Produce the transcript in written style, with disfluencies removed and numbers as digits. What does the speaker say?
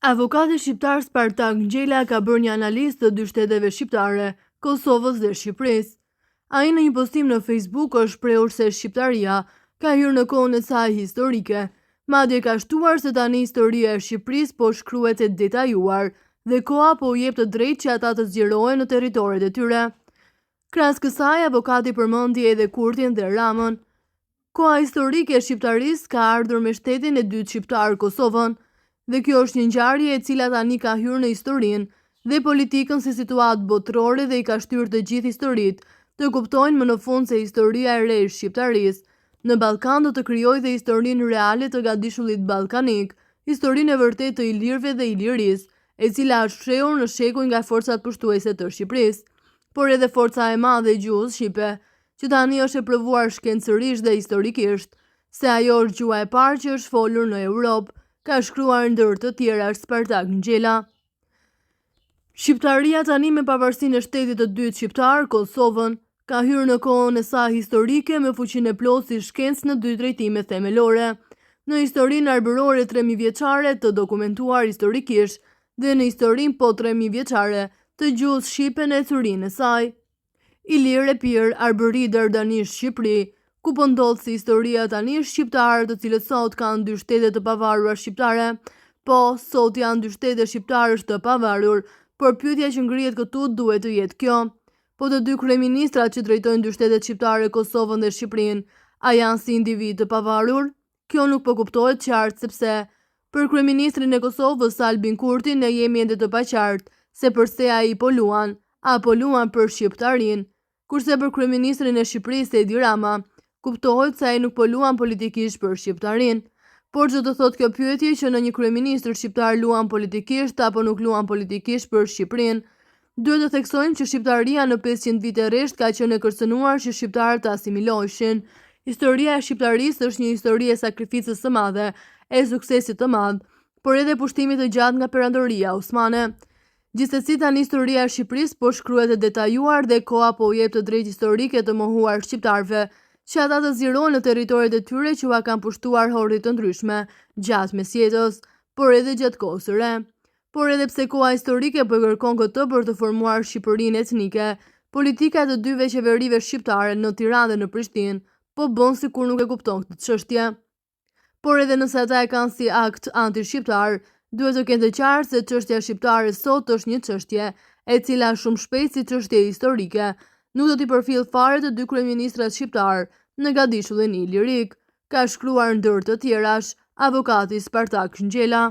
Avokati shqiptar Spartak Ngjela ka bërë një analizë të dy shteteve shqiptare, Kosovës dhe Shqipërisë. Ai në një postim në Facebook është shprehur se Shqiptaria ka hyrë në kohën e saj historike, madje ka shtuar se tani historia e Shqipërisë po shkruhet e detajuar dhe koha po u jep të drejtë që ata të zgjerohen në territoret e tyre. Krahas kësaj, avokati përmendi edhe Kurtin dhe Ramën. Koha historike e Shqiptarisë ka ardhur me shtetin e dytë shqiptar, Kosovën, dhe kjo është një ngjarje e cila tani ka hyrë në historinë dhe politikën si situatë botërore dhe i ka shtyrë të gjithë historitë të kuptojnë më në fund se historia e re e Shqiptarisë në Ballkan do të krijojë dhe historinë reale të Gadishullit ballkanik, historinë e vërtetë të ilirëve dhe ilirisë, e cila është fshehur në shekuj nga forcat pushtuese të Shqipërisë, por edhe forca e madhe e gjuhës shqipe, që tani është e provuar shkencërisht dhe historikisht, se ajo është gjuha e parë që është folur në Europë, ka shkruar ndër të tjera Spartak Ngjela. Shqiptaria tani me pavarësinë e shtetit të dytë shqiptar, Kosovën, ka hyrë në kohën e saj historike me fuqinë e plotë si shkencë në dy drejtime themelore, në historinë arbërore 3000 vjeçare të dokumentuar historikisht dhe në historinë po 3000 vjeçare të gjuhës shqipe në ecurinë e saj. Ilirë, Epir, Arbëri, Dardanish, Shqipëri, ku po ndodh si historia tani shqiptare të cilët sot kanë dy shtete të pavarura shqiptare, po sot janë dy shtete shqiptarësh të pavarur, por pyetja që ngrihet këtu duhet të jetë kjo. Po të dy kryeministrat që drejtojnë dy shtetet shqiptare, Kosovën dhe Shqipërinë, a janë si individ të pavarur? Kjo nuk po kuptohet qartë sepse për kryeministrin e Kosovës, Albin Kurti, ne jemi ende të paqartë se përse ai po luan, apo luan për shqiptarinë, kurse për kryeministrin e Shqipërisë, Edi Rama, kuptohet se ai nuk po luan politikisht për shqiptarinë. Por çdo të thotë kjo pyetje që në një kryeministër shqiptar luan politikisht apo nuk luan politikisht për Shqipërinë, duhet të theksojmë që shqiptaria në 500 vite rresht ka qenë e kërcënuar që shqiptarët të asimiloheshin. Historia e shqiptarisë është një histori e sakrificës së madhe, e suksesit të madh, por edhe pushtimit të gjatë nga perandoria osmane. Gjithsesi tani historia e Shqipërisë po shkruhet e detajuar dhe koha po u jep të drejtë historike të mohuar shqiptarëve, që ata të zgjerohen në territoret e tyre që ua kanë pushtuar hordit të ndryshme gjatë mesjetës, por edhe gjatë kohës së re. Por edhe pse koha historike po kërkon këtë për të formuar Shqipërinë etnike, politika e të dyve qeverive shqiptare në Tiranë dhe në Prishtinë po bën sikur nuk e kupton këtë çështje. Por edhe nëse ata e kanë si akt anti-shqiptar, duhet të kenë të qartë se çështja shqiptare sot është një çështje e cila shumë shpejt si çështje historike nuk do t'i përfillë fare të dy kryeministrat shqiptar në Gadishullin Ilirik, ka shkruar ndër të tjerash avokati Spartak Ngjela.